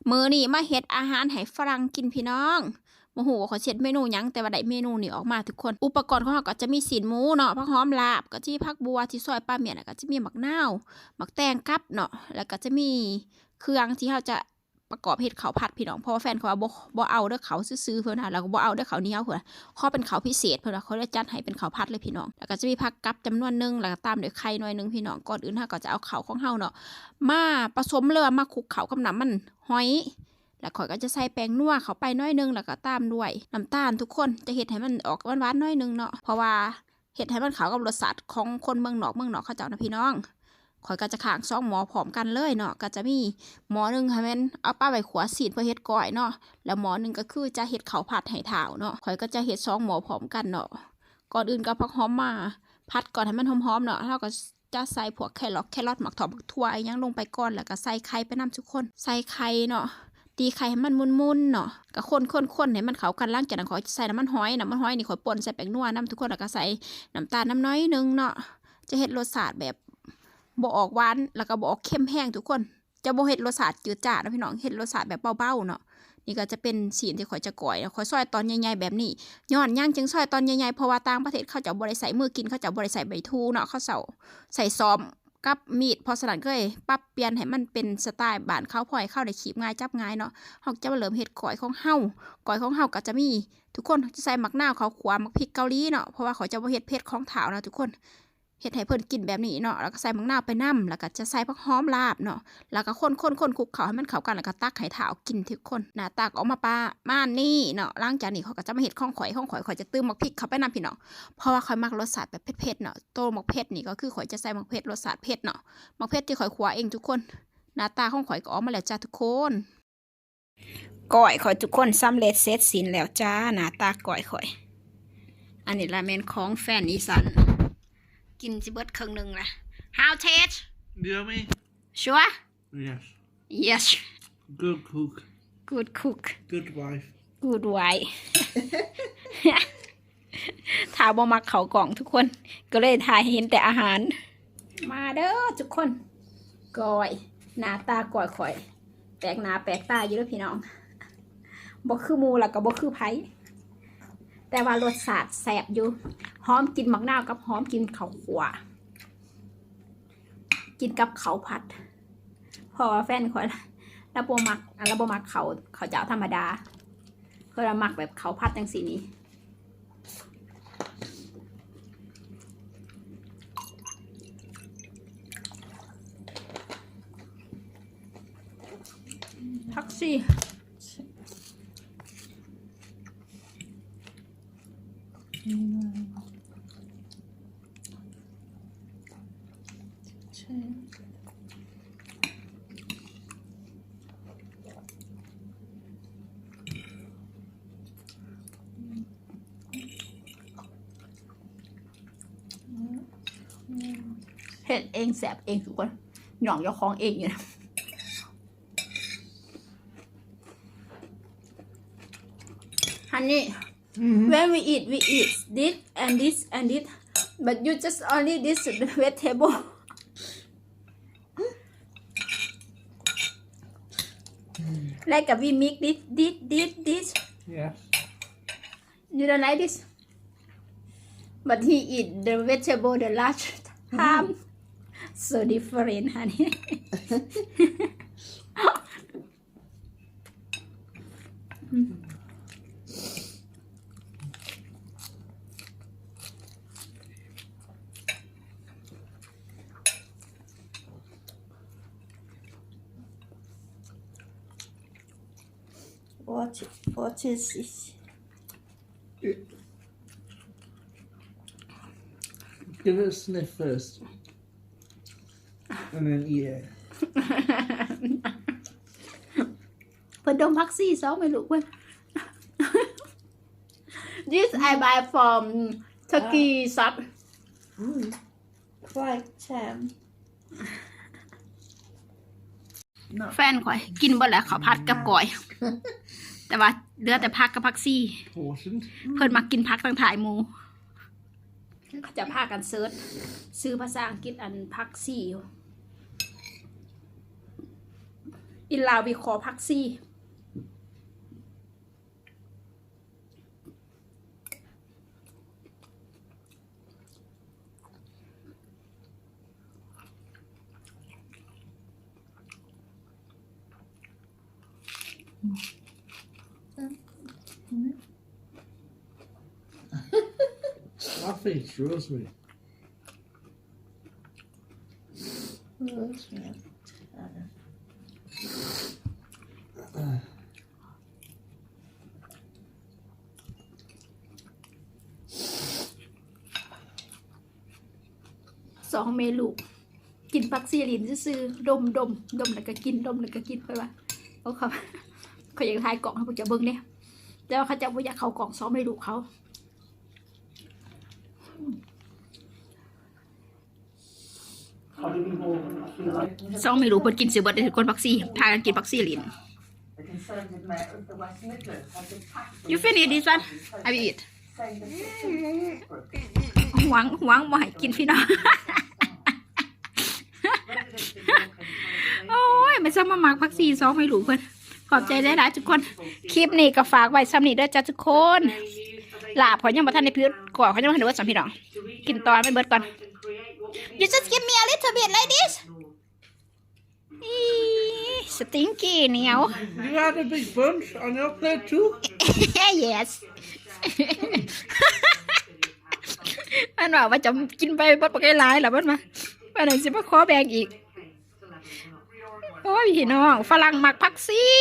มื้อนี้มาเฮ็ดอาหารให้ฝรั่งกินพี่น้องบ่ฮู้ว่าเขาเฮ็ดเมนูหยังแต่ว่าได้เมนูนี้ออกมาทุกคนอุปกรณ์ของเราก็จะมีศีลหมูเนาะผักหอมลาบก็สิผักบัวที่ซอยปลาเมี่ยนก็จะมีมะนาวมักแตงกับเนาะแล้วก็จะมีเครื่องที่เราจะประกอบเฮ็ดข้าวผัดพี่น้องเพราะว่าแฟนเขาว่าบ่เอาเด้อเขาซื่อๆเพิ่นน่ะแล้วก็บ่เอาเด้อเขาเหนียวเพิ่นขอเป็นข้าวพิเศษเพิ่นว่าเขาเลยจัดให้เป็นข้าวผัดเลยพี่น้องแล้วก็จะมีผักกับจำนวนนึงแล้วก็ตามด้วยไข่หน่อยนึงพี่น้องก่อนอื่นเราก็จะเอาข้าวของเราเนาะมาผสมเลยมาคลุกเข้ากับน้ำมันหอยแล้วข่อยก็จะใส่แป้งนัวเข้าไปน้อยนึงแล้วก็ตามด้วยน้ำตาลทุกคนจะเฮ็ดให้มันออกหวานๆน้อยนึงเนาะเพราะว่าเฮ็ดให้มันเข้ากับรสชาติของคนเมืองนอกเขาเจ้านะพี่น้องข่อยก็จะข้าง2หม้อพร้อมกันเลยเนาะก็จะมีหม้อนึงค่ะแม่นเอาปลาไว้ขัวซีดเพื่อเฮ็ดก้อยเนาะแล้วหม้อนึงก็คือจะเฮ็ดข้าวผัดให้ถ่าวเนาะข่อยก็จะเฮ็ด2หม้อพร้อมกันเนาะก่อนอื่นก็ผักหอมมาผัดก่อนให้มันหอมๆเนาะแล้วก็จะใส่พวกแครอทหมักถอมหมักถั่วอีหยังลงไปก่อนแล้วก็ใส่ไข่ไปนำทุกคนใส่ไข่เนาะตีไข่ให้มันมุนๆเนาะก็คนให้มันเข้ากันหลังจากนั้นข่อยใส่น้ำมันหอยนี่ข่อยป่นใส่แป้งนัวนำทุกคนแล้วก็ใส่น้ำตาลน้ำน้อยนึงเนาะจะเฮ็ดรสชาติแบบบ่ออกหวานแล้วก็บ่ออกเค็มแห้งทุกคนจะบ่เฮ็ดรสชาติจืดจ้านะพี่น้องเฮ็ดรสชาติแบบเบาๆเนาะนี่ก็จะเป็นสีที่ข่อยจะก่อยข่อยซอยตอนใหญ่ๆแบบนี้ย้อนย่างจึงซอยตอนใหญ่ๆเพราะว่าต่างประเทศเขาจะบ่ได้ใส่มือกินเขาจะบ่ได้ใส่ใบทูเนาะเขาใส่ซ้อมกับมีดเพราะฉะนั้นก็เลยปรับเปลี่ยนให้มันเป็นสไตล์บ้านเขาพอให้เข้าได้ขีบง่ายจับง่ายเนาะเฮาจะมาเริ่มเฮ็ดก่อยของเฮาก็จะมีทุกคนจะใส่มักนาวข้าวคั่วมักพริกเกาหลีเนาะเพราะว่าเขาจะบ่เฮ็ดเผ็ดของถาวนะทุกคนเฮ็ดให้เพิ่นกินแบบนี้เนาะแล้วก็ใส่มักนาวไปนำแล้วก็จะใส่ผักหอมลาบเนาะแล้วก็คนคลุกเข้าให้มันเข้ากันแล้วก็ตักให้ถาวกินทุกคนหน้าตาออกมาประมาณนี้เนาะหลังจากนี้เขาก็จะมาเฮ็ดของข่อยจะตื้มมักพริกเข้าไปนำพี่น้องเพราะว่าข่อยมักรสชาติแบบเผ็ดๆเนาะโตมักเผ็ดนี่ก็คือข่อยจะใส่มักเผ็ดรสชาติเผ็ดเนาะมักเผ็ดที่ข่อยคั่วเองทุกคนหน้าตาของข่อยก็ออกมาแล้วจ้าทุกคนก้อยข่อยทุกคนสำเร็จเสร็จสิ้นแล้วจ้าหน้าตาก้อยข่อยอันนี้ละแม่นของแฟนอีสานกินสิเบิดครึ่งนึงละ How taste Yummy. Sure Yes. Yes Good cook. Good cook Good wife. Good wife ถ้าบ่มักเขากล่องทุกคนก็เลยถ่ายเห็นแต่อาหารมาเด้อทุกคนก้อยหน้าตาก้อยข่อยแปลกหน้าแปลกตาอยู่เด้อพี่น้องบ่คือหมูแล้วก็บ่คือไผแต่ว่ารสชาติแซ่บอยู่หอมกินมักนาวกับหอมกินข้าวคั่วกินกับข้าวผัดเพราะว่าแฟนข่อยแล้วบ่มักเขาเจ้าธรรมดาเพิ่นมักแบบข้าวผัดจังซี่นี่ผักซี่เฮ็ดเองแสบเองทุกคนหย่องเจ้าของเองอยู่นะHoney when we eat this and this and this but you just only this vegetable like we mix this Yes. you don't like this but he eat the vegetable the last time so different honey What is this? Give it a sniff first. And then eat it. เพิ่นดมพักซี่ซ้อมไม่รู้เพิ่น This I buy from Turkey shop Quiteแฟนข่อยกินบ่แล้วข้าวผัดกับก้อย แต่ว่าเหลือแต่ผักกับผักซี่ Portioned. เพิ่นมากินผักตั้งถ่ายหมูจะพากันเซิร์ชซื้อภาษาอังกฤษอันผักซี่อยู่ in Lao we call ผักซี่I think it's rosemary. Rosemary. สองเมลูกกินผักซี่ลินซื่อๆดมแล้วก็กินไปว่าเขาเขาอยากทายกล่องเขาจะเบิ่งเนี่ยแล้วเขาจะว่าอยากเขากล่องสองเมลูกเขาสองเมลูกเพิ่นกินสิเบิดได้ทุกคนผักซี่พากันกินผักซี่ลิน The Conservative Mayor of the West Midlands has attacked You finish this one I will eat saying the city หวังบ่ให้กินพี่น้อง โอ้ยไม่ซ้ำมาหมักผักซี่สองไม่รู้เพิ่นขอบใจได้หลายทุกคนคลิปนี้ก็ฝากไว้ซ้ำนี้เด้อจ้าทุกคนลาบขอยยังบ่ทันได้พื้นก่อนขอยยังบ่ทันได้เบิดซ้ำพี่น้องกินตอนมันเบิดก่อน You just give me a little bit like this อีสติงกี้เหนียว You had a big bunch on your plate too? Yes มันบอกว่าจะกินไปเบิดบ่ได้หลายแล้วมันมาว่าไหนสิมาขอแบ่งอีกโอ้ยพี่น้องฝรั่งมักผักซี่